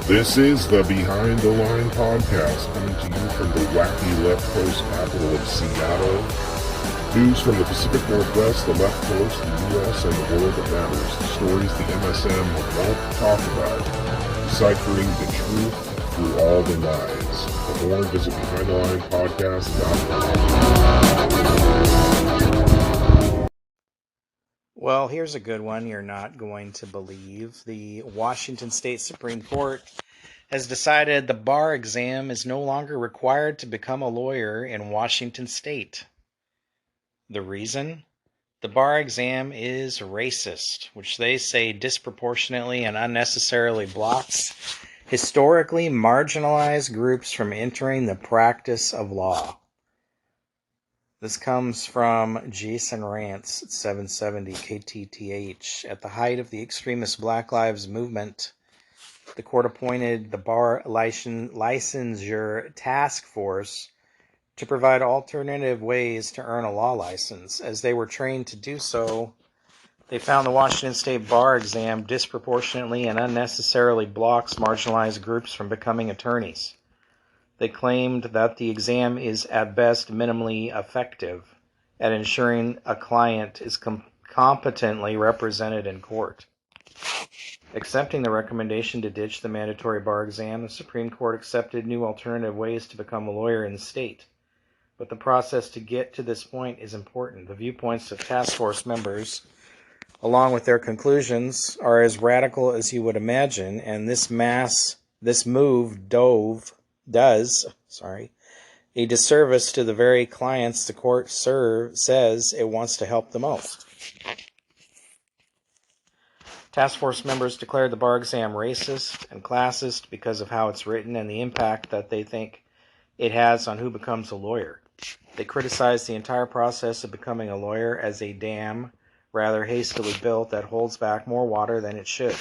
This is the Behind the Line podcast, coming to you from the wacky left coast capital of Seattle. News from the Pacific Northwest, the left coast, the U.S., and the world that matters. The stories the MSM won't talk about. Deciphering the truth through all the lies. For more, visit BehindTheLinePodcast.com. Well, here's a good one you're not going to believe. The Washington State Supreme Court has decided the bar exam is no longer required to become a lawyer in Washington State. The reason? The bar exam is racist, which they say disproportionately and unnecessarily blocks historically marginalized groups from entering the practice of law. This comes from Jason Rantz at 770 KTTH. At the height of the extremist Black Lives Movement, the court appointed the Bar Licensure Task Force to provide alternative ways to earn a law license. As they were trained to do so, they found the Washington State Bar exam disproportionately and unnecessarily blocks marginalized groups from becoming attorneys. They claimed that the exam is at best minimally effective at ensuring a client is competently represented in court. Accepting the recommendation to ditch the mandatory bar exam, the Supreme Court accepted new alternative ways to become a lawyer in the state. But the process to get to this point is important. The viewpoints of task force members, along with their conclusions, are as radical as you would imagine, and this move does a disservice to the very clients the court says it wants to help the most. Task force members declared the bar exam racist and classist because of how it's written and the impact that they think it has on who becomes a lawyer. They criticized the entire process of becoming a lawyer as a dam rather hastily built that holds back more water than it should.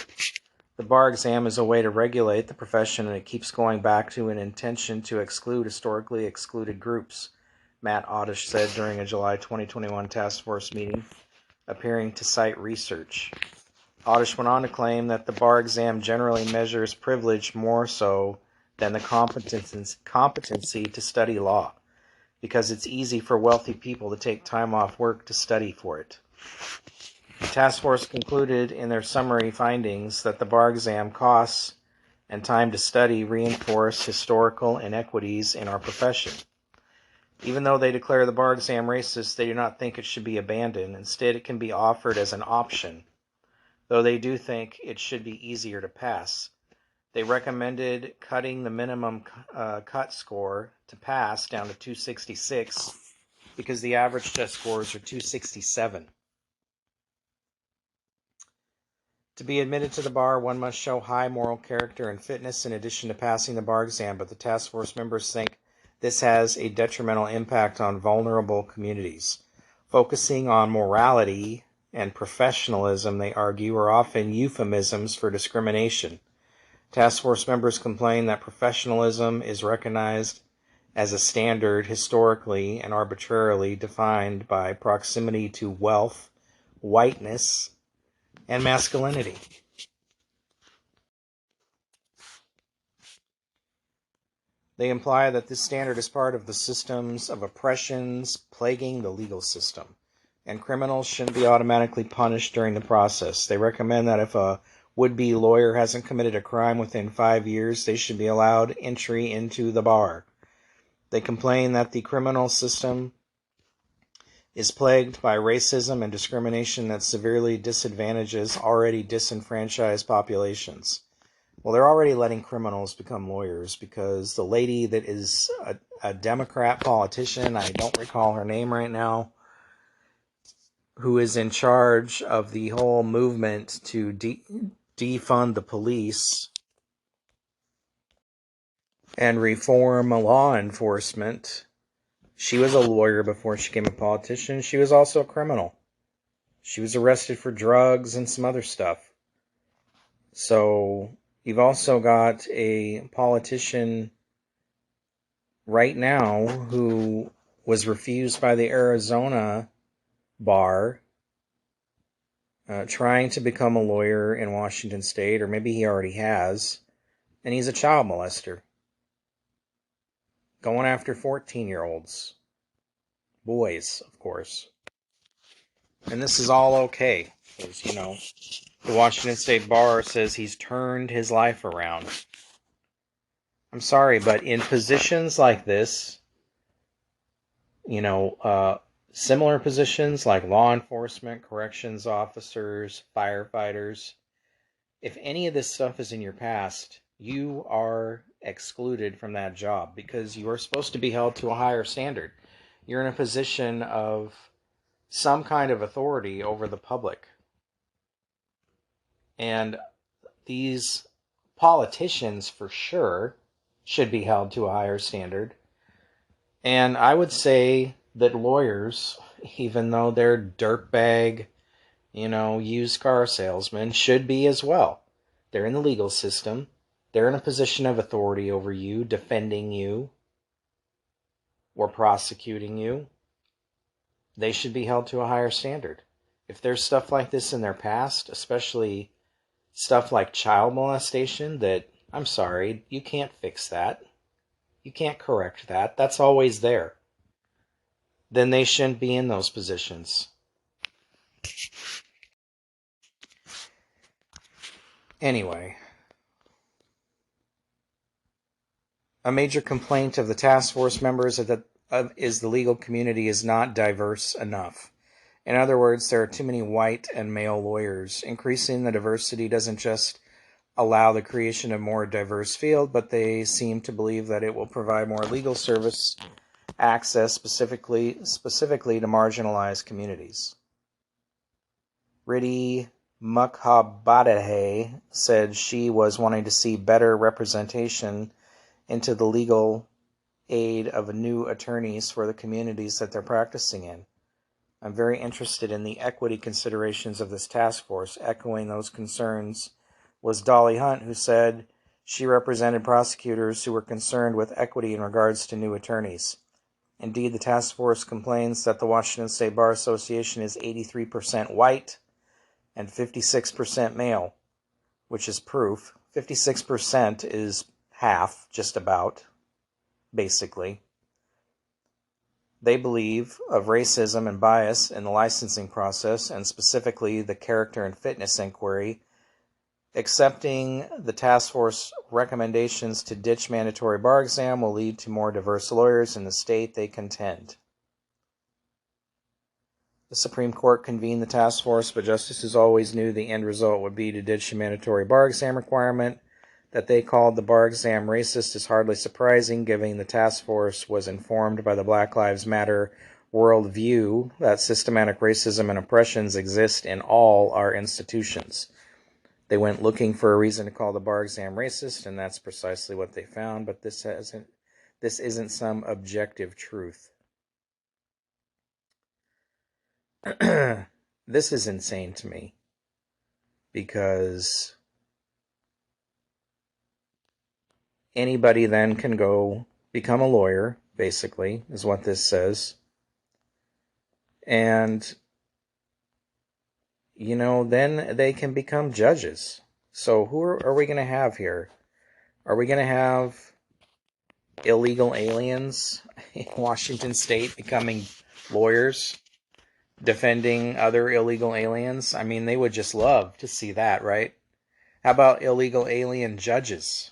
The bar exam is a way to regulate the profession, and it keeps going back to an intention to exclude historically excluded groups, Matt Oddish said during a July 2021 task force meeting, appearing to cite research. Oddish went on to claim that the bar exam generally measures privilege more so than the competency to study law, because it's easy for wealthy people to take time off work to study for it. The task force concluded in their summary findings that the bar exam costs and time to study reinforce historical inequities in our profession. Even though they declare the bar exam racist, they do not think it should be abandoned. Instead, it can be offered as an option, though they do think it should be easier to pass. They recommended cutting the minimum cut score to pass down to 266 because the average test scores are 267. To be admitted to the bar, one must show high moral character and fitness in addition to passing the bar exam, but the task force members think this has a detrimental impact on vulnerable communities. Focusing on morality and professionalism, they argue, are often euphemisms for discrimination. Task force members complain that professionalism is recognized as a standard historically and arbitrarily defined by proximity to wealth, whiteness, and masculinity. They imply that this standard is part of the systems of oppressions plaguing the legal system, and criminals shouldn't be automatically punished during the process. They recommend that if a would-be lawyer hasn't committed a crime within 5 years, they should be allowed entry into the bar. They complain that the criminal system is plagued by racism and discrimination that severely disadvantages already disenfranchised populations. Well, they're already letting criminals become lawyers because the lady that is a Democrat politician, I don't recall her name right now, who is in charge of the whole movement to defund the police and reform law enforcement. She was a lawyer before she became a politician. She was also a criminal. She was arrested for drugs and some other stuff. So you've also got a politician right now who was refused by the Arizona bar trying to become a lawyer in Washington State, or maybe he already has. And he's a child molester. Going after 14-year-olds. Boys, of course. And this is all okay. Because, the Washington State Bar says he's turned his life around. I'm sorry, but in positions like this, similar positions like law enforcement, corrections officers, firefighters, if any of this stuff is in your past, you are excluded from that job because you are supposed to be held to a higher standard. You're in a position of some kind of authority over the public. And these politicians, for sure, should be held to a higher standard. And I would say that lawyers, even though they're dirtbag, used car salesmen, should be as well. They're in the legal system. They're in a position of authority over you, defending you, or prosecuting you. They should be held to a higher standard. If there's stuff like this in their past, especially stuff like child molestation, that, I'm sorry, you can't fix that. You can't correct that. That's always there. Then they shouldn't be in those positions. Anyway, a major complaint of the task force members is the legal community is not diverse enough. In other words, there are too many white and male lawyers. Increasing the diversity doesn't just allow the creation of more diverse field, but they seem to believe that it will provide more legal service access specifically to marginalized communities. Riddhi Mukhopadhyay said she was wanting to see better representation into the legal aid of new attorneys for the communities that they're practicing in. I'm very interested in the equity considerations of this task force. Echoing those concerns was Dolly Hunt, who said she represented prosecutors who were concerned with equity in regards to new attorneys. Indeed, the task force complains that the Washington State Bar Association is 83% white and 56% male, which is proof. 56% is half, just about, basically. They believe of racism and bias in the licensing process, and specifically the character and fitness inquiry. Accepting the task force recommendations to ditch mandatory bar exam will lead to more diverse lawyers in the state, they contend. The Supreme Court convened the task force, but justices always knew the end result would be to ditch the mandatory bar exam requirement. That they called the bar exam racist is hardly surprising, given the task force was informed by the Black Lives Matter worldview that systematic racism and oppressions exist in all our institutions. They went looking for a reason to call the bar exam racist, and that's precisely what they found, but this isn't some objective truth. This is insane to me, because anybody then can go become a lawyer, basically, is what this says. And, then they can become judges. So who are we going to have here? Are we going to have illegal aliens in Washington State becoming lawyers, defending other illegal aliens? I mean, they would just love to see that, right? How about illegal alien judges?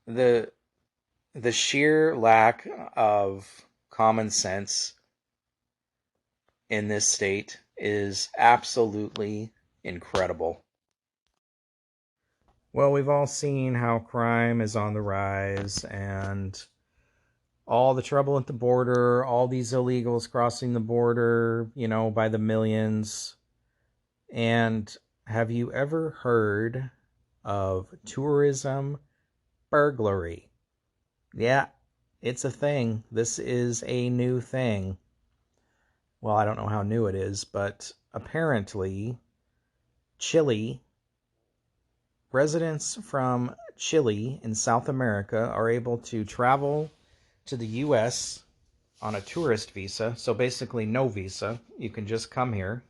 The sheer lack of common sense in this state is absolutely incredible. Well, we've all seen how crime is on the rise, and all the trouble at the border, all these illegals crossing the border, by the millions. And have you ever heard of tourism burglary? Yeah, it's a thing. This is a new thing. Well, I don't know how new it is, but apparently Chile, residents from Chile in South America are able to travel to the U.S. on a tourist visa, so basically no visa. You can just come here.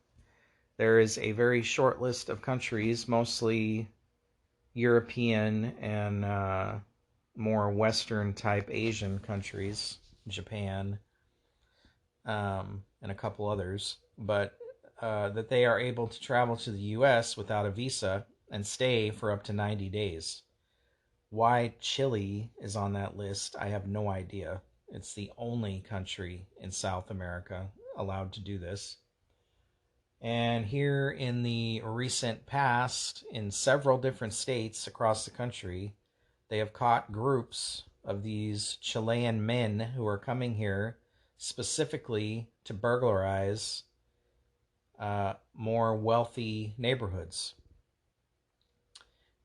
There is a very short list of countries, mostly European and more Western type Asian countries, Japan, and a couple others, but that they are able to travel to the U.S. without a visa and stay for up to 90 days. Why Chile is on that list, I have no idea. It's the only country in South America allowed to do this. And here in the recent past, in several different states across the country, they have caught groups of these Chilean men who are coming here specifically to burglarize more wealthy neighborhoods.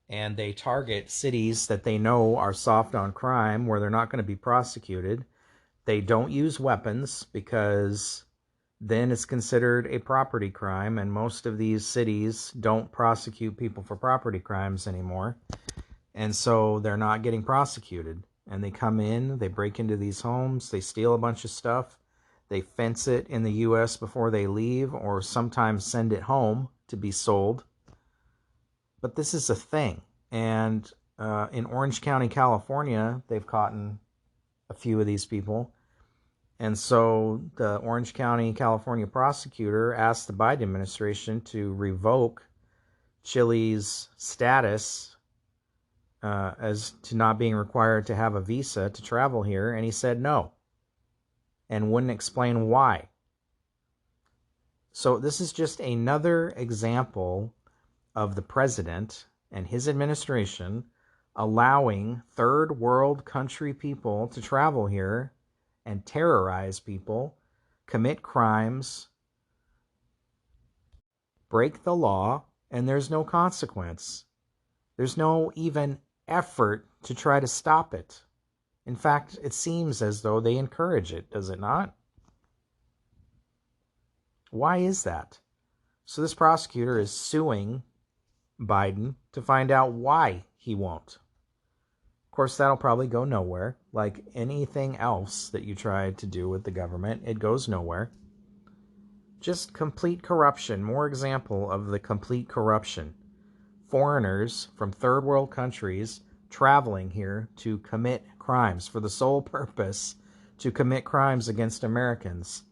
And they target cities that they know are soft on crime, where they're not going to be prosecuted. They don't use weapons because then it's considered a property crime, and most of these cities don't prosecute people for property crimes anymore. And so they're not getting prosecuted. And they come in, they break into these homes, they steal a bunch of stuff, they fence it in the U.S. before they leave, or sometimes send it home to be sold. But this is a thing. And in Orange County, California, they've caught a few of these people. And so the Orange County, California prosecutor asked the Biden administration to revoke Chile's status as to not being required to have a visa to travel here. And he said no, and wouldn't explain why. So this is just another example of the president and his administration allowing third world country people to travel here and terrorize people, commit crimes, break the law, and there's no consequence. There's no even effort to try to stop it. In fact, it seems as though they encourage it, does it not? Why is that? So this prosecutor is suing Biden to find out why he won't. Of course, that'll probably go nowhere. Like anything else that you try to do with the government, it goes nowhere. Just complete corruption. More example of the complete corruption. Foreigners from third world countries traveling here to commit crimes for the sole purpose to commit crimes against Americans.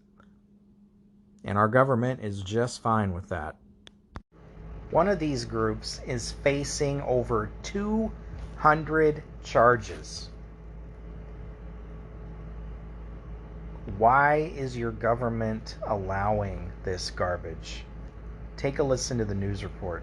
And our government is just fine with that. One of these groups is facing over 200 charges. Why is your government allowing this garbage? Take a listen to the news report.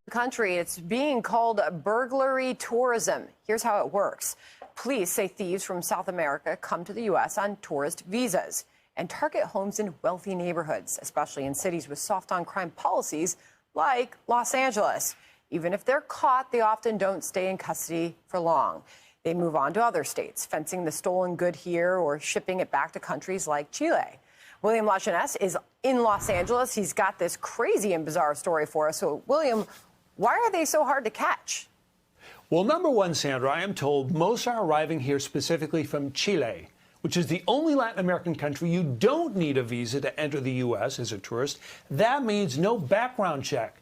Country, it's being called burglary tourism. Here's how it works. Police say thieves from South America come to the U.S. on tourist visas and target homes in wealthy neighborhoods, especially in cities with soft on crime policies like Los Angeles. Even if they're caught, they often don't stay in custody for long. They move on to other states, fencing the stolen good here or shipping it back to countries like Chile. William Lajeunesse is in Los Angeles. He's got this crazy and bizarre story for us. So, William, why are they so hard to catch? Well, number one, Sandra, I am told most are arriving here specifically from Chile, which is the only Latin American country you don't need a visa to enter the U.S. as a tourist. That means no background check.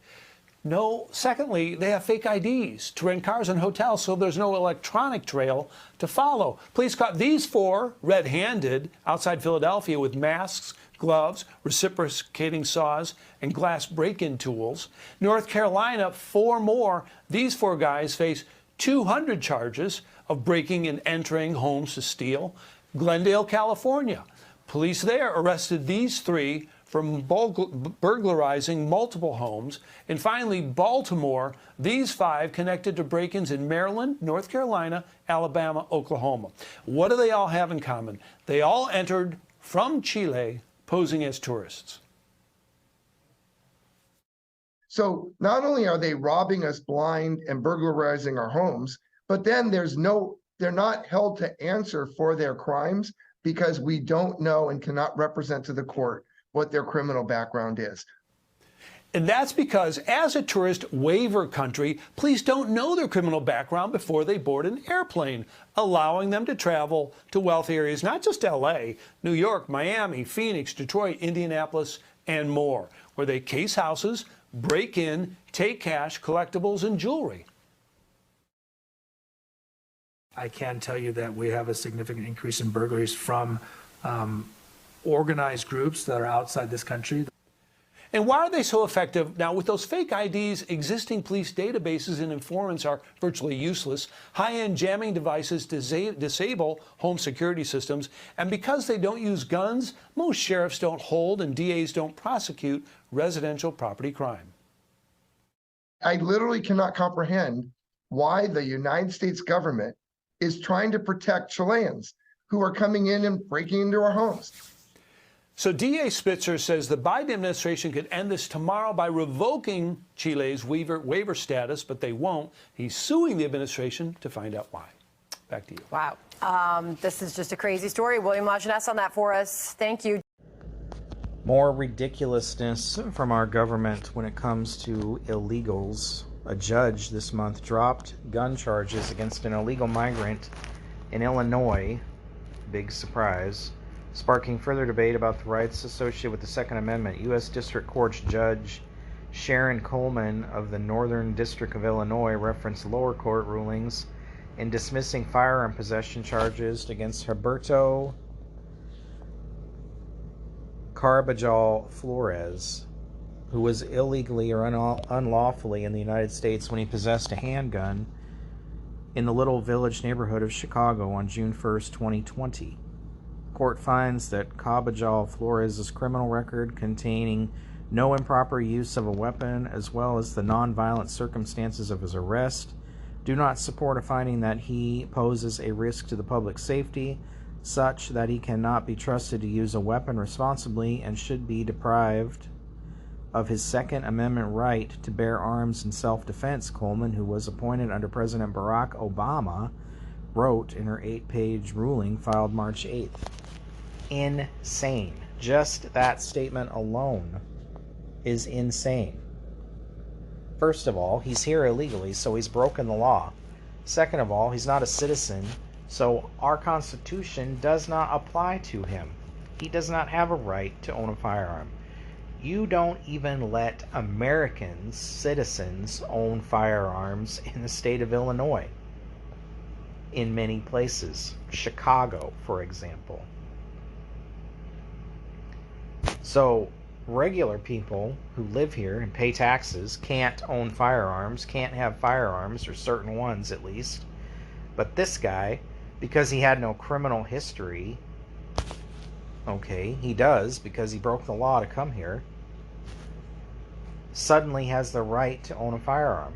No, secondly, they have fake IDs to rent cars and hotels, so there's no electronic trail to follow. Police caught these four red-handed outside Philadelphia with masks, gloves, reciprocating saws, and glass break-in tools. North Carolina, four more. These four guys face 200 charges of breaking and entering homes to steal. Glendale, California. Police there arrested these three from burglarizing multiple homes. And finally, Baltimore, these five connected to break-ins in Maryland, North Carolina, Alabama, Oklahoma. What do they all have in common? They all entered from Chile posing as tourists. So not only are they robbing us blind and burglarizing our homes, but then they're not held to answer for their crimes because we don't know and cannot represent to the court what their criminal background is. And that's because as a tourist waiver country, police don't know their criminal background before they board an airplane, allowing them to travel to wealthy areas, not just L.A., New York, Miami, Phoenix, Detroit, Indianapolis, and more, where they case houses, break in, take cash, collectibles, and jewelry. I can tell you that we have a significant increase in burglaries from organized groups that are outside this country. And why are they so effective? Now, with those fake IDs, existing police databases and informants are virtually useless. High-end jamming devices disable home security systems. And because they don't use guns, most sheriffs don't hold and DAs don't prosecute residential property crime. I literally cannot comprehend why the United States government is trying to protect Chileans who are coming in and breaking into our homes. So DA Spitzer says the Biden administration could end this tomorrow by revoking Chile's waiver status, but they won't. He's suing the administration to find out why. Back to you. Wow. This is just a crazy story. William Lajeunesse on that for us. Thank you. More ridiculousness from our government when it comes to illegals. A judge this month dropped gun charges against an illegal migrant in Illinois. Big surprise. Sparking further debate about the rights associated with the Second Amendment. U.S. District Court Judge Sharon Coleman of the Northern District of Illinois referenced lower court rulings in dismissing firearm possession charges against Roberto Carbajal Flores, who was illegally or unlawfully in the United States when he possessed a handgun in the Little Village neighborhood of Chicago on June 1st, 2020. Court finds that Carbajal Flores' criminal record containing no improper use of a weapon, as well as the nonviolent circumstances of his arrest, do not support a finding that he poses a risk to the public safety, such that he cannot be trusted to use a weapon responsibly and should be deprived of his Second Amendment right to bear arms in self-defense. Coleman, who was appointed under President Barack Obama, wrote in her 8-page ruling filed March 8th. Insane. Just that statement alone is insane. First of all, he's here illegally, so he's broken the law. Second of all, he's not a citizen, so our Constitution does not apply to him. He does not have a right to own a firearm. You don't even let Americans, citizens, own firearms in the state of Illinois. In many places. Chicago, for example. So, regular people who live here and pay taxes can't own firearms, can't have firearms, or certain ones at least. But this guy, because he had no criminal history, okay, he does because he broke the law to come here, suddenly has the right to own a firearm,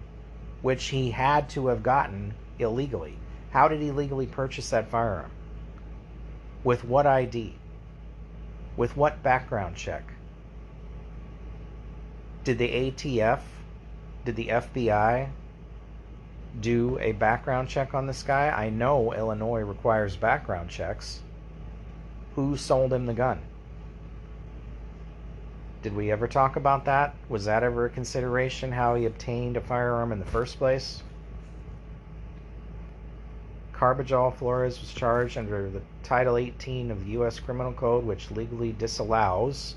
which he had to have gotten illegally. How did he legally purchase that firearm? With what ID? With what background check? Did the ATF, did the FBI do a background check on this guy? I know Illinois requires background checks. Who sold him the gun? Did we ever talk about that? Was that ever a consideration, how he obtained a firearm in the first place? Carbajal Flores was charged under the Title 18 of the U.S. Criminal Code, which legally disallows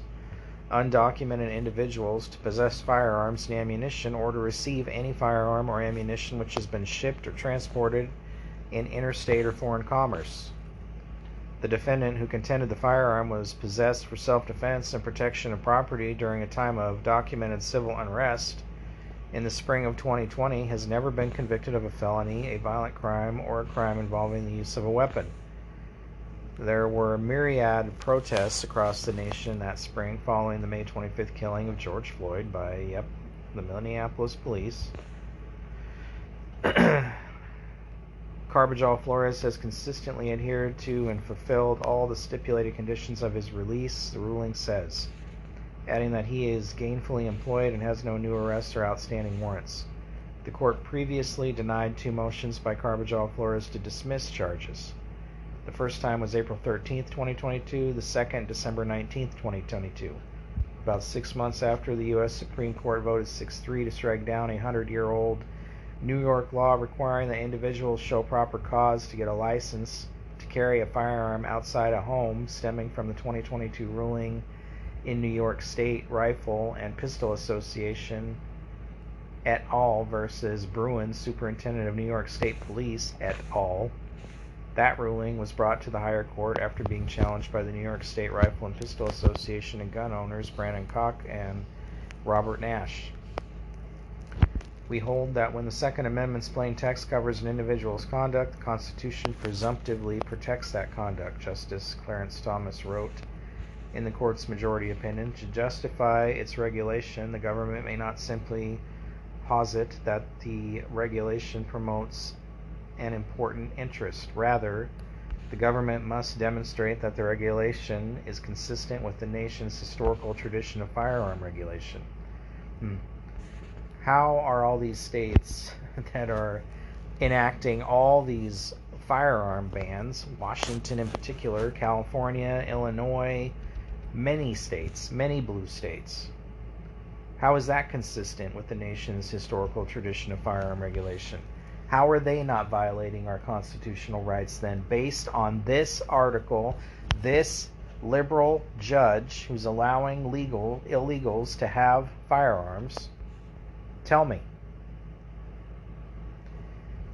undocumented individuals to possess firearms and ammunition or to receive any firearm or ammunition which has been shipped or transported in interstate or foreign commerce. The defendant, who contended the firearm was possessed for self-defense and protection of property during a time of documented civil unrest in the spring of 2020, has never been convicted of a felony, a violent crime, or a crime involving the use of a weapon. There were myriad protests across the nation that spring following the May 25th killing of George Floyd by, the Minneapolis police. Carbajal Flores has consistently adhered to and fulfilled all the stipulated conditions of his release, the ruling says, adding that he is gainfully employed and has no new arrests or outstanding warrants. The court previously denied 2 motions by Carbajal Flores to dismiss charges. The first time was April 13th, 2022, the second December 19th, 2022. About 6 months after the U.S. Supreme Court voted 6-3 to strike down a 100-year-old New York law requiring that individuals show proper cause to get a license to carry a firearm outside a home, stemming from the 2022 ruling in New York State Rifle and Pistol Association et al. Versus Bruin, Superintendent of New York State Police et al. That ruling was brought to the higher court after being challenged by the New York State Rifle and Pistol Association and gun owners Brandon Koch and Robert Nash. We hold that when the Second Amendment's plain text covers an individual's conduct, the Constitution presumptively protects that conduct, Justice Clarence Thomas wrote in the court's majority opinion. To justify its regulation, the government may not simply posit that the regulation promotes an important interest. Rather, the government must demonstrate that the regulation is consistent with the nation's historical tradition of firearm regulation. How are all these states that are enacting all these firearm bans, Washington in particular, California, Illinois, many states, many blue states, how is that consistent with the nation's historical tradition of firearm regulation? How are they not violating our constitutional rights then, based on this article, this liberal judge who's allowing illegals to have firearms? Tell me.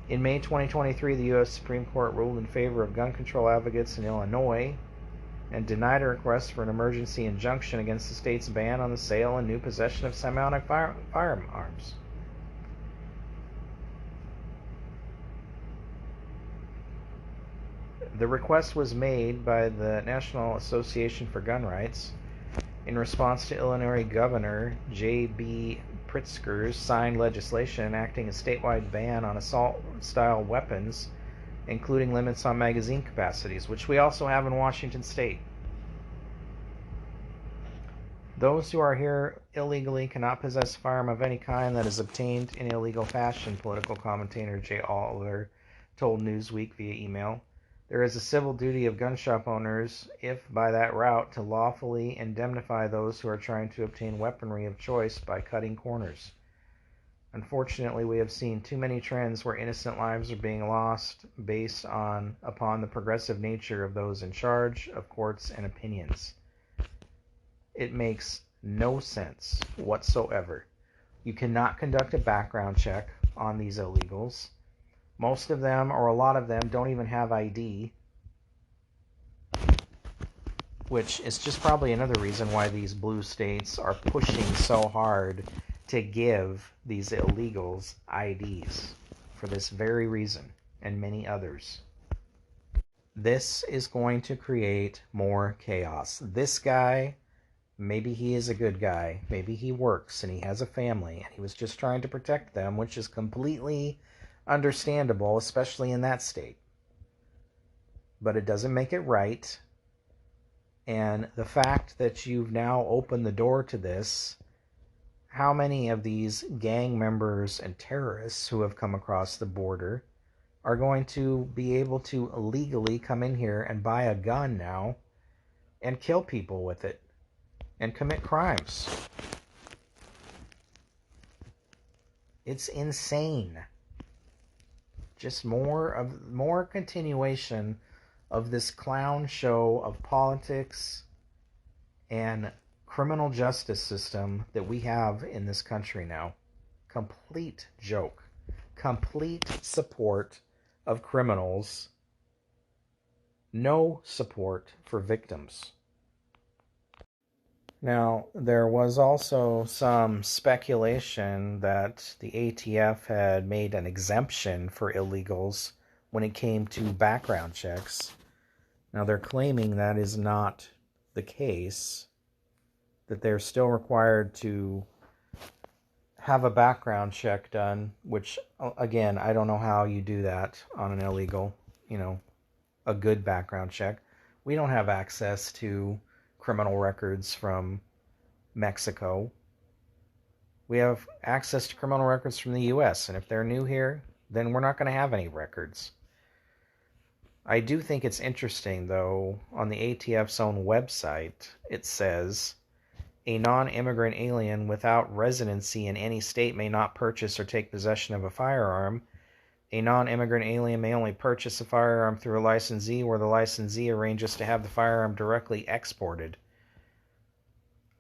In May 2023, the U.S. Supreme Court ruled in favor of gun control advocates in Illinois and denied a request for an emergency injunction against the state's ban on the sale and new possession of semi-automatic firearms. The request was made by the National Association for Gun Rights in response to Illinois Governor J.B. Pritzker's signed legislation enacting a statewide ban on assault-style weapons, including limits on magazine capacities, which we also have in Washington State. Those who are here illegally cannot possess a firearm of any kind that is obtained in illegal fashion, political commentator Jay Oliver told Newsweek via email. There is a civil duty of gun shop owners, if by that route, to lawfully indemnify those who are trying to obtain weaponry of choice by cutting corners. Unfortunately, we have seen too many trends where innocent lives are being lost based upon the progressive nature of those in charge of courts and opinions. It makes no sense whatsoever. You cannot conduct a background check on these illegals. Most of them, or a lot of them, don't even have ID, which is just probably another reason why these blue states are pushing so hard to give these illegals IDs, for this very reason and many others. This is going to create more chaos. This guy, maybe he is a good guy, maybe he works and he has a family and he was just trying to protect them, which is completely understandable, especially in that state. But it doesn't make it right. And the fact that you've now opened the door to this, how many of these gang members and terrorists who have come across the border are going to be able to illegally come in here and buy a gun now and kill people with it and commit crimes? It's insane. Just more continuation of this clown show of politics and criminal justice system that we have in this country now. Complete joke. Complete support of criminals. No support for victims. Now, there was also some speculation that the ATF had made an exemption for illegals when it came to background checks. Now, they're claiming that is not the case, that they're still required to have a background check done, which, again, I don't know how you do that on an illegal, a good background check. We don't have access to criminal records from Mexico. We have access to criminal records from the U.S., and if they're new here, then we're not going to have any records. I do think it's interesting, though, on the ATF's own website, it says, a non-immigrant alien without residency in any state may not purchase or take possession of a firearm. A non-immigrant alien may only purchase a firearm through a licensee where the licensee arranges to have the firearm directly exported.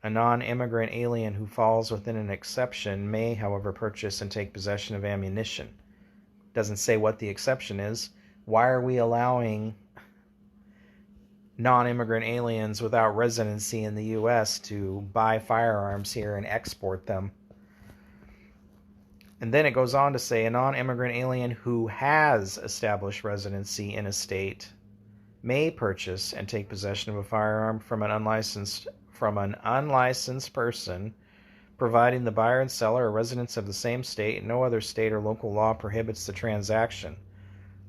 A non-immigrant alien who falls within an exception may, however, purchase and take possession of ammunition. Doesn't say what the exception is, Why are we allowing non-immigrant aliens without residency in the U.S. to buy firearms here and export them? And then it goes on to say a non-immigrant alien who has established residency in a state may purchase and take possession of a firearm from an unlicensed person, providing the buyer and seller are residents of the same state and no other state or local law prohibits the transaction.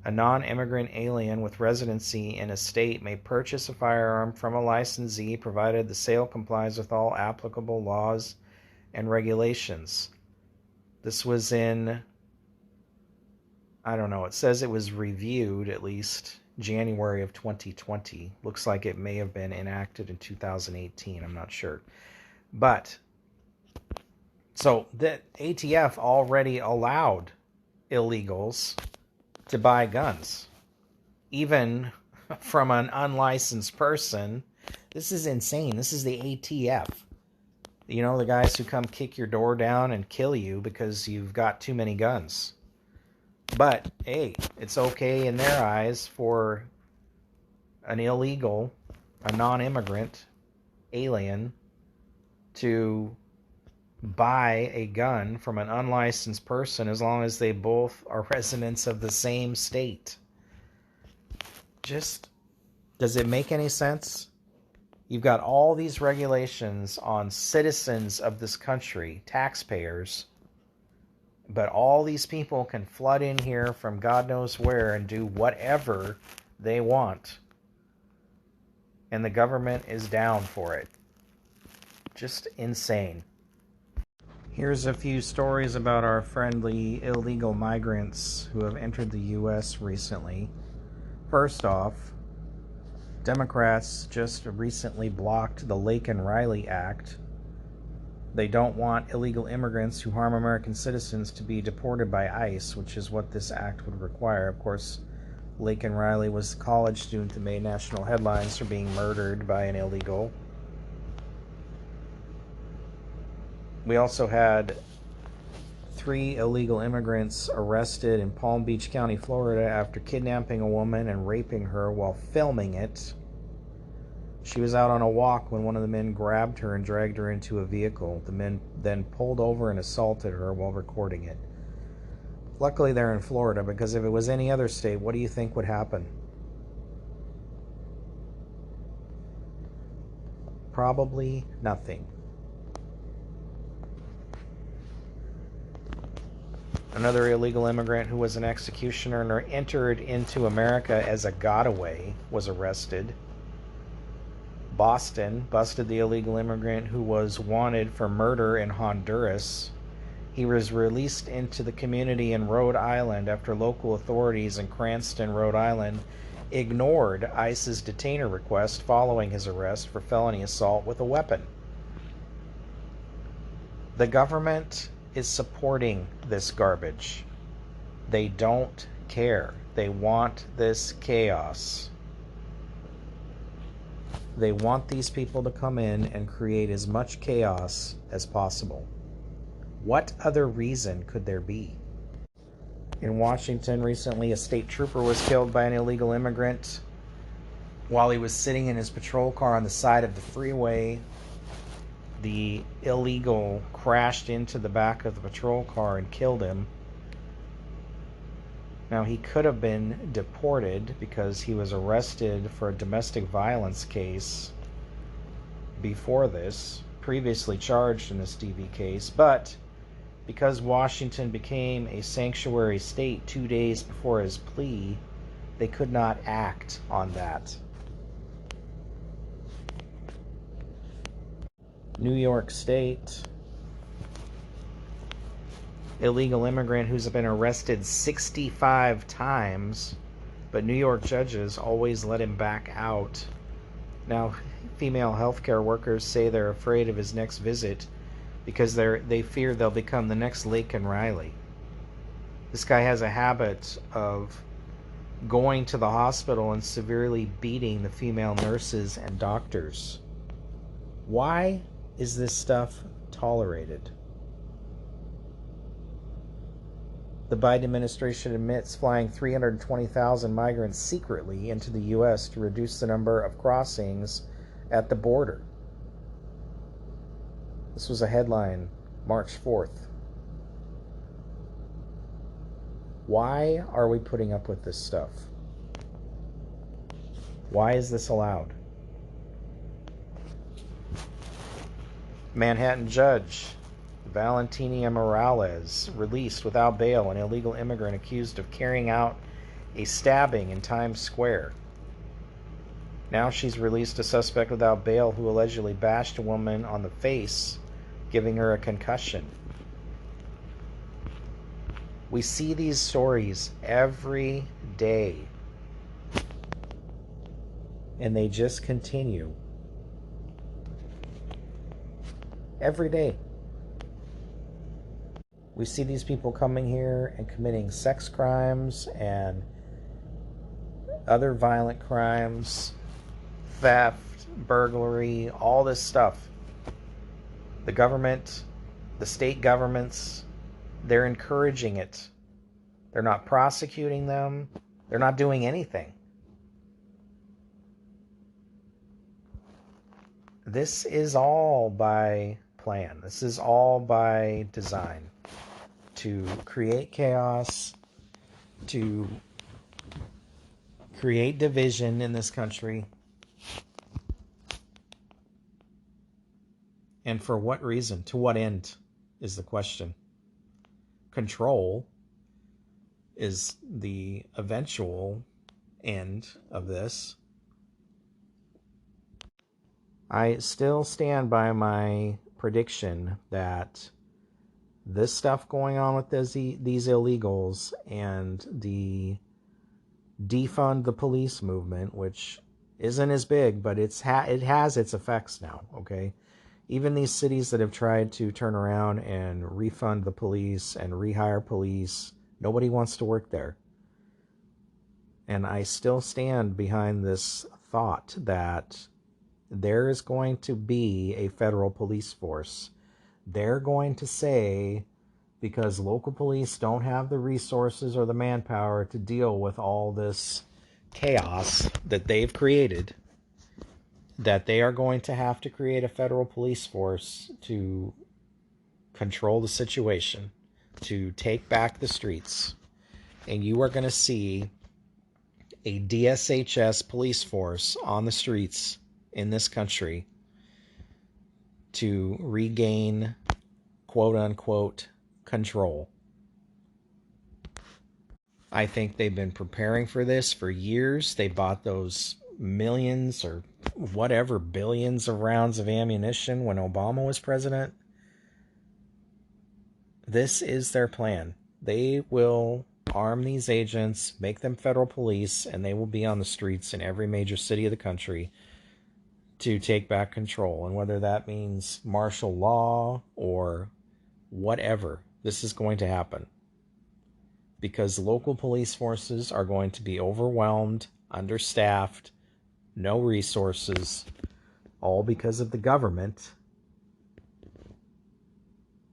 A non-immigrant alien with residency in a state may purchase a firearm from a licensee provided the sale complies with all applicable laws and regulations. This was in, I don't know, it says it was reviewed at least January of 2020. Looks like it may have been enacted in 2018. I'm not sure. But, so the ATF already allowed illegals to buy guns, even from an unlicensed person. This is insane. This is the ATF. You know, the guys who come kick your door down and kill you because you've got too many guns. But, hey, it's okay in their eyes for an illegal, a non-immigrant alien to buy a gun from an unlicensed person as long as they both are residents of the same state. Just, does it make any sense? You've got all these regulations on citizens of this country, taxpayers, but all these people can flood in here from God knows where and do whatever they want. And the government is down for it. Just insane. Here's a few stories about our friendly illegal migrants who have entered the U.S. recently. First off, Democrats just recently blocked the Lake and Riley Act. They don't want illegal immigrants who harm American citizens to be deported by ICE, which is what this act would require. Of course, Lake and Riley was a college student that made national headlines for being murdered by an illegal. We also had 3 illegal immigrants arrested in Palm Beach County, Florida after kidnapping a woman and raping her while filming it. She was out on a walk when one of the men grabbed her and dragged her into a vehicle. The men then pulled over and assaulted her while recording it. Luckily they're in Florida, because if it was any other state, what do you think would happen? Probably nothing. Another illegal immigrant who was an executioner and entered into America as a gotaway was arrested. Boston busted the illegal immigrant who was wanted for murder in Honduras. He was released into the community in Rhode Island after local authorities in Cranston, Rhode Island, ignored ICE's detainer request following his arrest for felony assault with a weapon. The government is supporting this garbage. They don't care. They want this chaos. They want these people to come in and create as much chaos as possible. What other reason could there be? In Washington recently, a state trooper was killed by an illegal immigrant while he was sitting in his patrol car on the side of the freeway. The illegal crashed into the back of the patrol car and killed him. Now, he could have been deported because he was arrested for a domestic violence case before this, previously charged in this DV case, but because Washington became a sanctuary state 2 days before his plea, they could not act on that. New York State, illegal immigrant who's been arrested 65 times, but New York judges always let him back out. Now, female healthcare workers say they're afraid of his next visit because they fear they'll become the next Lake and Riley. This guy has a habit of going to the hospital and severely beating the female nurses and doctors. Why is this stuff tolerated? The Biden administration admits flying 320,000 migrants secretly into the U.S. to reduce the number of crossings at the border. This was a headline March 4th. Why are we putting up with this stuff? Why is this allowed? Manhattan judge Valentina Morales released without bail an illegal immigrant accused of carrying out a stabbing in Times Square. Now she's released a suspect without bail who allegedly bashed a woman on the face, giving her a concussion. We see these stories every day, and they just continue. Every day. We see these people coming here and committing sex crimes and other violent crimes, theft, burglary, all this stuff. The government, the state governments, they're encouraging it. They're not prosecuting them. They're not doing anything. This is all by plan. This is all by design. To create chaos, to create division in this country. And for what reason? To what end is the question. Control is the eventual end of this. I still stand by my prediction that this stuff going on with these illegals and the defund the police movement, which isn't as big, but it has its effects now, okay? Even these cities that have tried to turn around and refund the police and rehire police, nobody wants to work there. And I still stand behind this thought that there is going to be a federal police force. They're going to say, because local police don't have the resources or the manpower to deal with all this chaos that they've created, that they are going to have to create a federal police force to control the situation, to take back the streets. And you are going to see a DSHS police force on the streets in this country to regain, quote-unquote, control. I think they've been preparing for this for years. They bought those millions or whatever, billions of rounds of ammunition when Obama was president. This is their plan. They will arm these agents, make them federal police, and they will be on the streets in every major city of the country to take back control. And whether that means martial law or whatever, this is going to happen. Because local police forces are going to be overwhelmed, understaffed, no resources, all because of the government.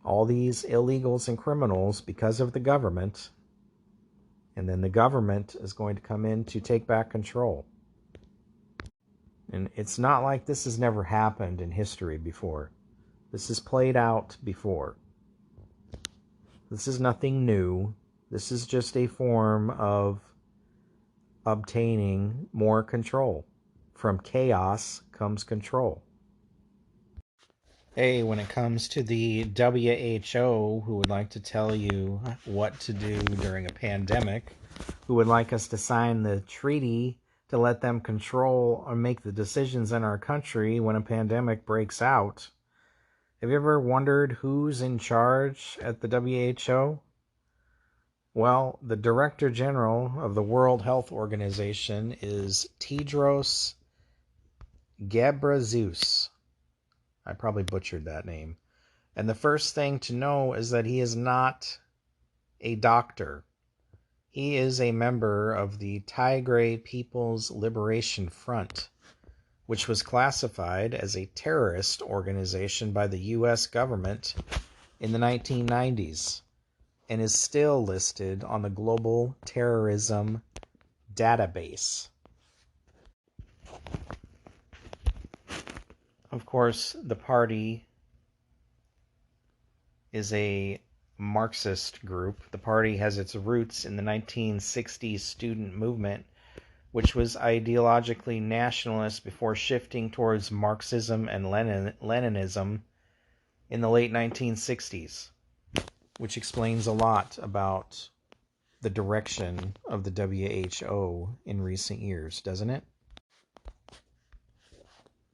All these illegals and criminals because of the government. And then the government is going to come in to take back control. And it's not like this has never happened in history before. This has played out before. This is nothing new. This is just a form of obtaining more control. From chaos comes control. Hey, when it comes to the WHO, who would like to tell you what to do during a pandemic, who would like us to sign the treaty to let them control or make the decisions in our country when a pandemic breaks out. Have you ever wondered who's in charge at the WHO? Well, the Director General of the World Health Organization is Tedros Ghebreyesus. I probably butchered that name. And the first thing to know is that he is not a doctor. He is a member of the Tigray People's Liberation Front, which was classified as a terrorist organization by the U.S. government in the 1990s. and is still listed on the Global Terrorism Database. Of course, the party is a Marxist group. The party has its roots in the 1960s student movement, which was ideologically nationalist before shifting towards Marxism and Leninism in the late 1960s, which explains a lot about the direction of the WHO in recent years, doesn't it?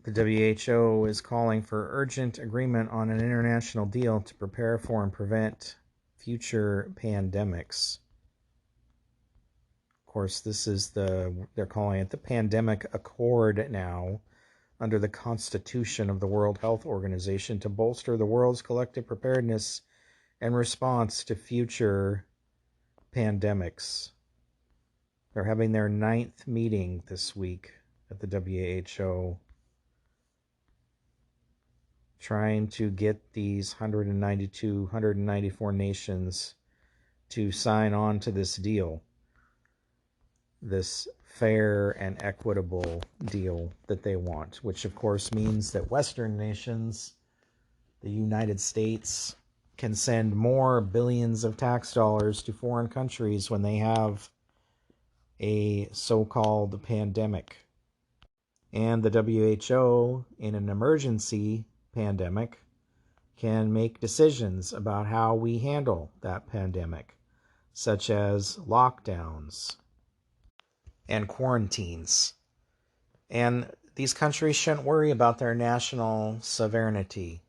The WHO is calling for urgent agreement on an international deal to prepare for and prevent future pandemics. Of course, they're calling it the Pandemic Accord now, under the Constitution of the World Health Organization, to bolster the world's collective preparedness and response to future pandemics. They're having their 9th meeting this week at the WHO, trying to get these 194 nations to sign on to this deal, this fair and equitable deal that they want, which of course means that Western nations, the United States, can send more billions of tax dollars to foreign countries when they have a so-called pandemic. And the WHO, in an emergency pandemic, can make decisions about how we handle that pandemic, such as lockdowns and quarantines. And these countries shouldn't worry about their national sovereignty,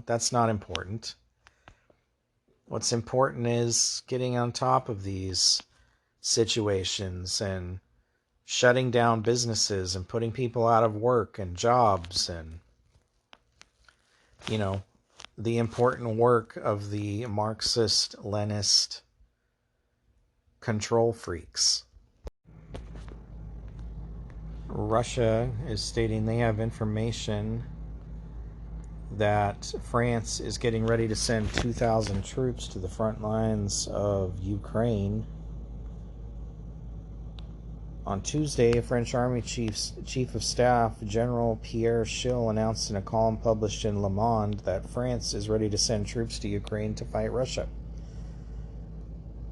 that's not important. What's important is getting on top of these situations and shutting down businesses and putting people out of work and jobs and, the important work of the Marxist-Leninist control freaks. Russia is stating they have information that France is getting ready to send 2,000 troops to the front lines of Ukraine. On Tuesday, French Army Chief of Staff General Pierre Schill announced in a column published in Le Monde that France is ready to send troops to Ukraine to fight Russia.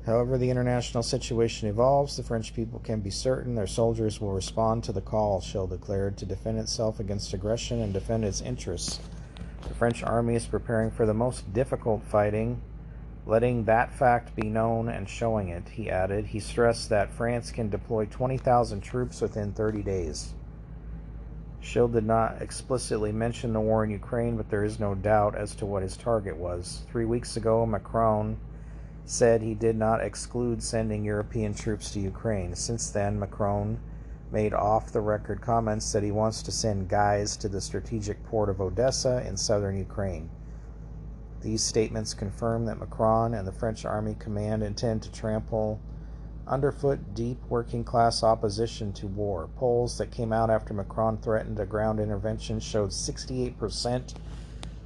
However the international situation evolves, the French people can be certain their soldiers will respond to the call, Schill declared, to defend itself against aggression and defend its interests. The French army is preparing for the most difficult fighting, letting that fact be known and showing it, he added. He stressed that France can deploy 20,000 troops within 30 days. Schill did not explicitly mention the war in Ukraine, but there is no doubt as to what his target was. 3 weeks ago, Macron said he did not exclude sending European troops to Ukraine. Since then, Macron made off-the-record comments that he wants to send guys to the strategic port of Odessa in southern Ukraine. These statements confirm that Macron and the French Army Command intend to trample underfoot deep working-class opposition to war. Polls that came out after Macron threatened a ground intervention showed 68%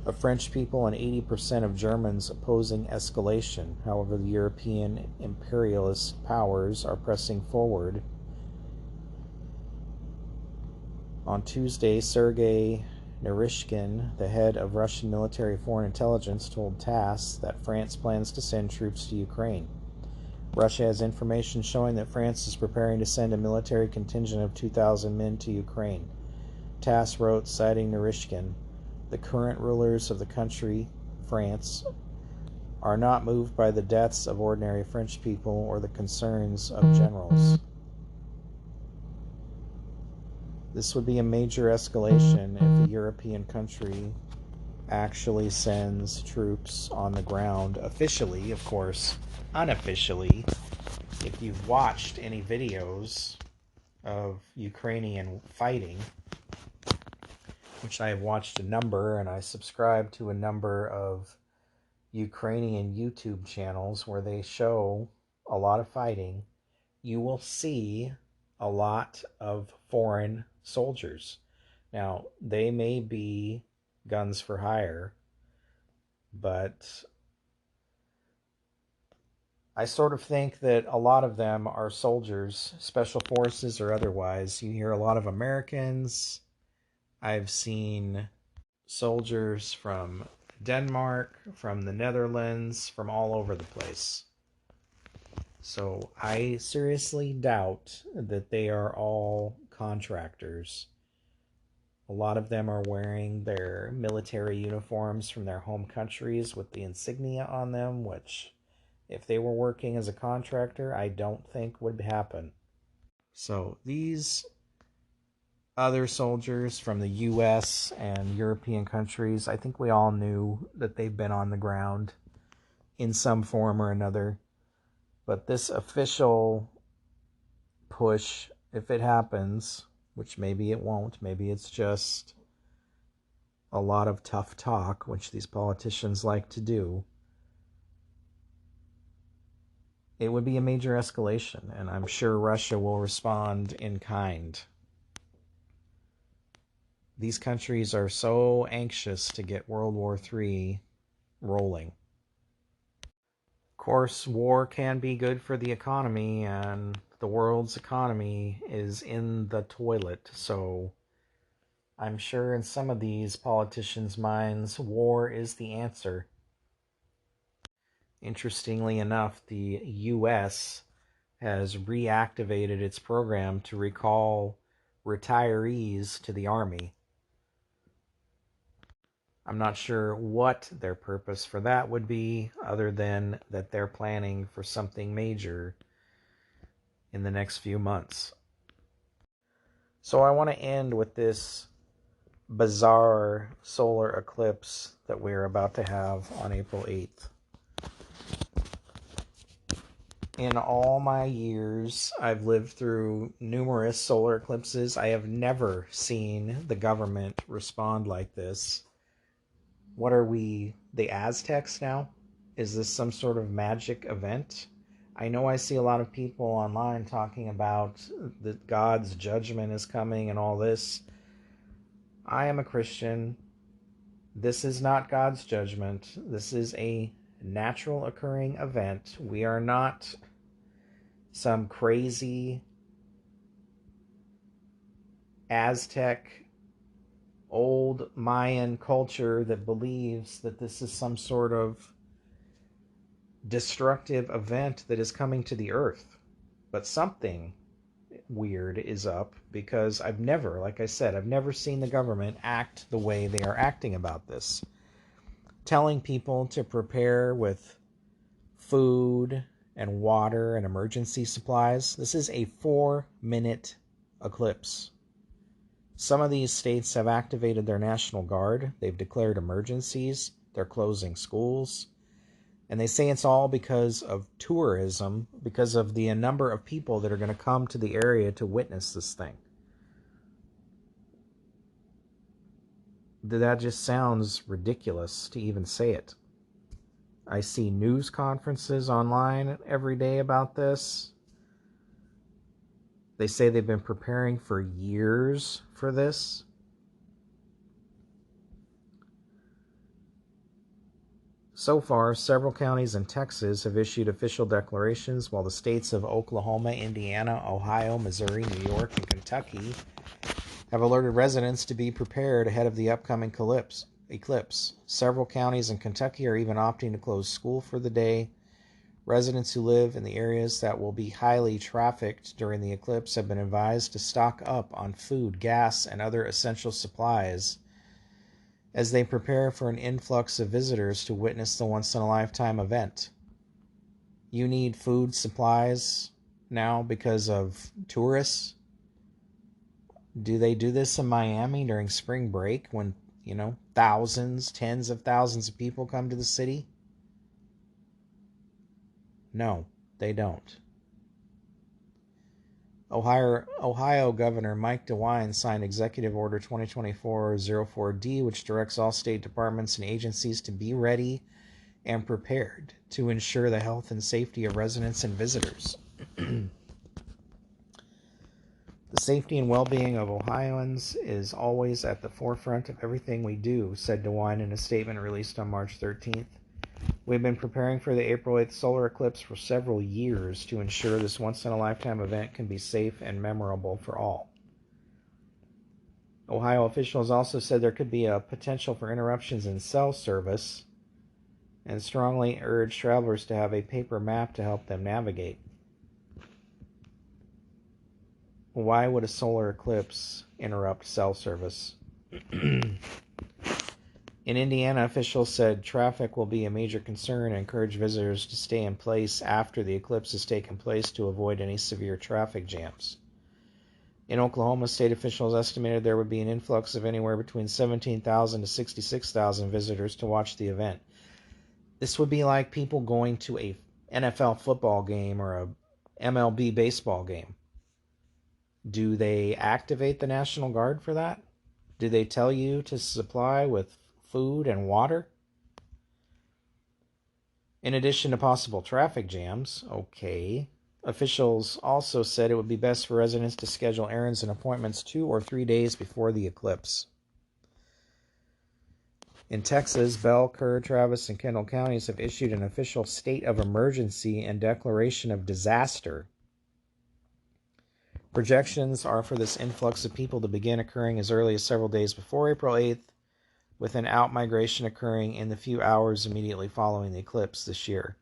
of French people and 80% of Germans opposing escalation. However, the European imperialist powers are pressing forward. On Tuesday, Sergei Naryshkin, the head of Russian military foreign intelligence, told TASS that France plans to send troops to Ukraine. Russia has information showing that France is preparing to send a military contingent of 2,000 men to Ukraine. TASS wrote, citing Naryshkin, the current rulers of the country, France, are not moved by the deaths of ordinary French people or the concerns of generals. This would be a major escalation if a European country actually sends troops on the ground, officially, of course. Unofficially, if you've watched any videos of Ukrainian fighting, which I have watched a number, and I subscribe to a number of Ukrainian YouTube channels where they show a lot of fighting, you will see a lot of foreign soldiers. Now, they may be guns for hire, but I sort of think that a lot of them are soldiers, special forces or otherwise. You hear a lot of Americans. I've seen soldiers from Denmark, from the Netherlands, from all over the place. So I seriously doubt that they are all contractors. A lot of them are wearing their military uniforms from their home countries with the insignia on them, which, if they were working as a contractor, I don't think would happen. So these other soldiers from the US and European countries, I think we all knew that they've been on the ground in some form or another. But this official push, if it happens, which maybe it won't, maybe it's just a lot of tough talk, which these politicians like to do, it would be a major escalation, and I'm sure Russia will respond in kind. These countries are so anxious to get World War III rolling. Of course, war can be good for the economy, and the world's economy is in the toilet, so I'm sure in some of these politicians' minds, war is the answer. Interestingly enough, the U.S. has reactivated its program to recall retirees to the Army. I'm not sure what their purpose for that would be, other than that they're planning for something major in the next few months. So I want to end with this bizarre solar eclipse that we're about to have on April 8th. In all my years, I've lived through numerous solar eclipses. I have never seen the government respond like this. What are we, the Aztecs now? Is this some sort of magic event? I know I see a lot of people online talking about that God's judgment is coming and all this. I am a Christian. This is not God's judgment. This is a natural occurring event. We are not some crazy Aztec old Mayan culture that believes that this is some sort of destructive event that is coming to the earth. But something weird is up, because I've never, like I said, I've never seen the government act the way they are acting about this. Telling people to prepare with food and water and emergency supplies. This is a 4-minute eclipse. Some of these states have activated their National Guard. They've declared emergencies. They're closing schools. And they say it's all because of tourism, because of the number of people that are going to come to the area to witness this thing. That just sounds ridiculous to even say it. I see news conferences online every day about this. They say they've been preparing for years for this. So far, several counties in Texas have issued official declarations, while the states of Oklahoma, Indiana, Ohio, Missouri, New York, and Kentucky have alerted residents to be prepared ahead of the upcoming eclipse. Several counties in Kentucky are even opting to close school for the day. Residents who live in the areas that will be highly trafficked during the eclipse have been advised to stock up on food, gas, and other essential supplies as they prepare for an influx of visitors to witness the once-in-a-lifetime event. You need food supplies now because of tourists. Do they do this in Miami during spring break when, thousands, tens of thousands of people come to the city? No, they don't. Ohio Governor Mike DeWine signed Executive Order 2024-04D, which directs all state departments and agencies to be ready and prepared to ensure the health and safety of residents and visitors. The safety and well-being of Ohioans is always at the forefront of everything we do, said DeWine in a statement released on March 13th. We've been preparing for the April 8th solar eclipse for several years to ensure this once-in-a-lifetime event can be safe and memorable for all. Ohio officials also said there could be a potential for interruptions in cell service and strongly urged travelers to have a paper map to help them navigate. Why would a solar eclipse interrupt cell service? In Indiana, officials said traffic will be a major concern and encourage visitors to stay in place after the eclipse has taken place to avoid any severe traffic jams. In Oklahoma, state officials estimated there would be an influx of anywhere between 17,000 to 66,000 visitors to watch the event. This would be like people going to a NFL football game or a MLB baseball game. Do they activate the National Guard for that? Do they tell you to supply with food and water? In addition to possible traffic jams, officials also said it would be best for residents to schedule errands and appointments 2 or 3 days before the eclipse. In Texas, Bell, Kerr, Travis, and Kendall counties have issued an official state of emergency and declaration of disaster. Projections are for this influx of people to begin occurring as early as several days before April 8th, with an out-migration occurring in the few hours immediately following the eclipse this year.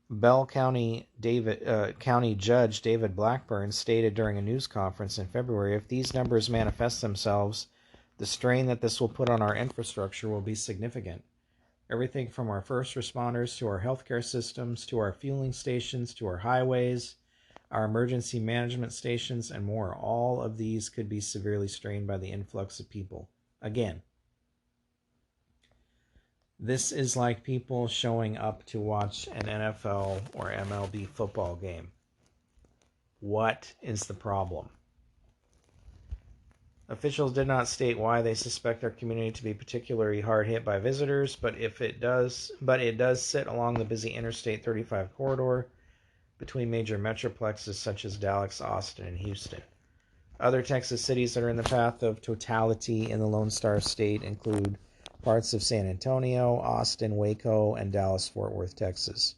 Bell County Judge David Blackburn stated during a news conference in February, if these numbers manifest themselves, the strain that this will put on our infrastructure will be significant. Everything from our first responders to our healthcare systems, to our fueling stations, to our highways, our emergency management stations, and more. All of these could be severely strained by the influx of people. Again, this is like people showing up to watch an NFL or MLB football game. What is the problem? Officials did not state why they suspect our community to be particularly hard hit by visitors, but it does sit along the busy Interstate 35 corridor between major metroplexes such as Dallas, Austin, and Houston. Other Texas cities that are in the path of totality in the Lone Star State include parts of San Antonio, Austin, Waco, and Dallas-Fort Worth, Texas.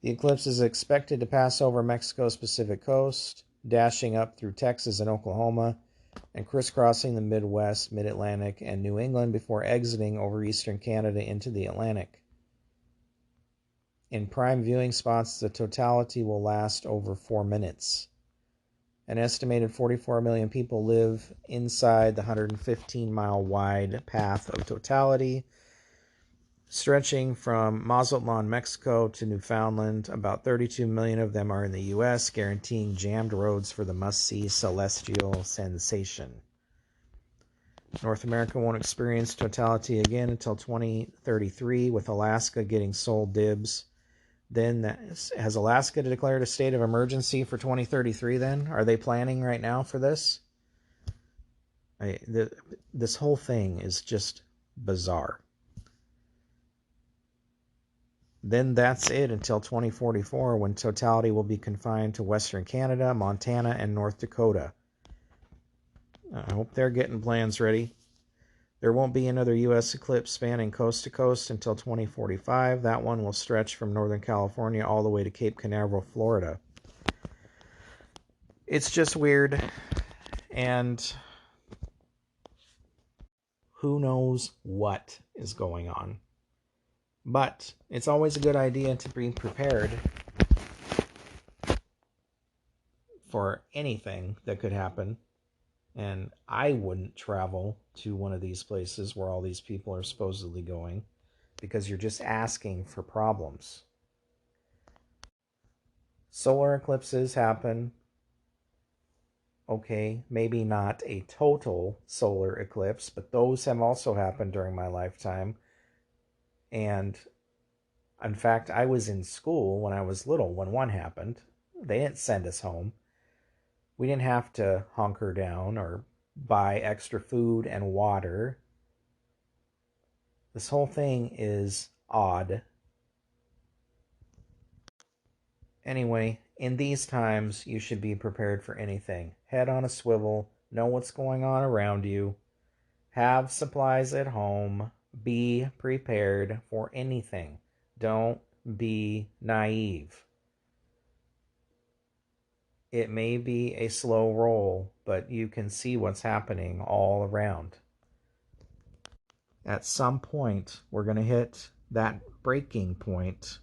The eclipse is expected to pass over Mexico's Pacific coast, dashing up through Texas and Oklahoma, and crisscrossing the Midwest, Mid-Atlantic, and New England before exiting over eastern Canada into the Atlantic. In prime viewing spots, the totality will last over 4 minutes. An estimated 44 million people live inside the 115-mile wide path of totality, stretching from Mazatlan, Mexico to Newfoundland. About 32 million of them are in the U.S., guaranteeing jammed roads for the must-see celestial sensation. North America won't experience totality again until 2033, with Alaska getting sole dibs. Then, has Alaska declared a state of emergency for 2033 then? Are they planning right now for this? This whole thing is just bizarre. Then that's it until 2044, when totality will be confined to Western Canada, Montana, and North Dakota. I hope they're getting plans ready. There won't be another U.S. eclipse spanning coast to coast until 2045. That one will stretch from Northern California all the way to Cape Canaveral, Florida. It's just weird, and who knows what is going on. But it's always a good idea to be prepared for anything that could happen. And I wouldn't travel to one of these places where all these people are supposedly going, because you're just asking for problems. Solar eclipses happen. Okay, maybe not a total solar eclipse, but those have also happened during my lifetime. And in fact, I was in school when I was little when one happened. They didn't send us home. We didn't have to hunker down or buy extra food and water. This whole thing is odd. Anyway, in these times, you should be prepared for anything. Head on a swivel, know what's going on around you, have supplies at home, be prepared for anything. Don't be naive. It may be a slow roll, but you can see what's happening all around. At some point, we're going to hit that breaking point,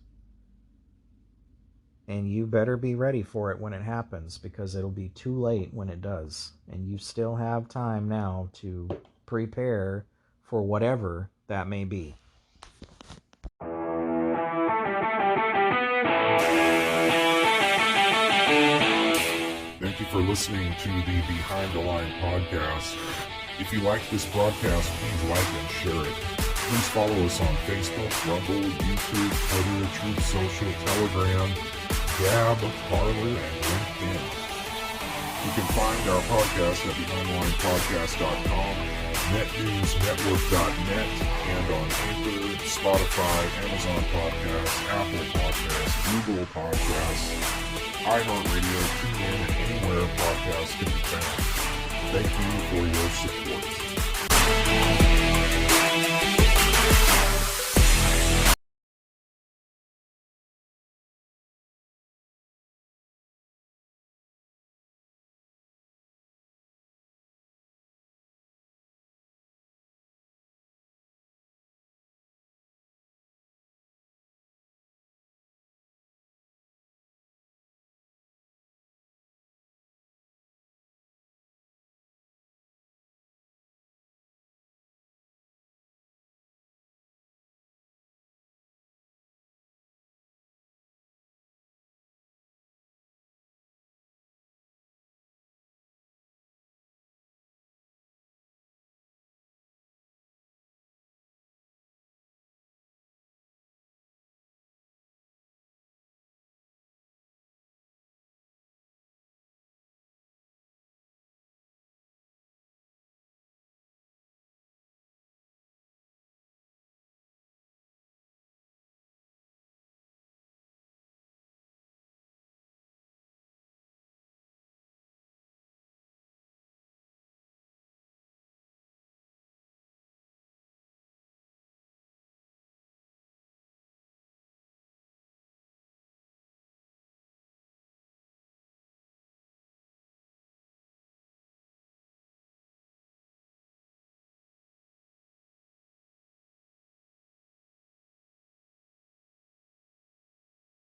and you better be ready for it when it happens, because it'll be too late when it does. And you still have time now to prepare for whatever that may be. Thank you for listening to the Behind the Line podcast. If you like this broadcast, please like and share it. Please follow us on Facebook, Rumble, YouTube, Twitter, Truth Social, Telegram, Gab, Parler, and LinkedIn. You can find our podcast at BehindTheLinePodcast.com, NetNewsNetwork.net, and on Anchor, Spotify, Amazon Podcasts, Apple Podcasts, Google Podcasts, iHeartRadio, TuneIn, and anywhere podcasts can be found. Thank you for your support.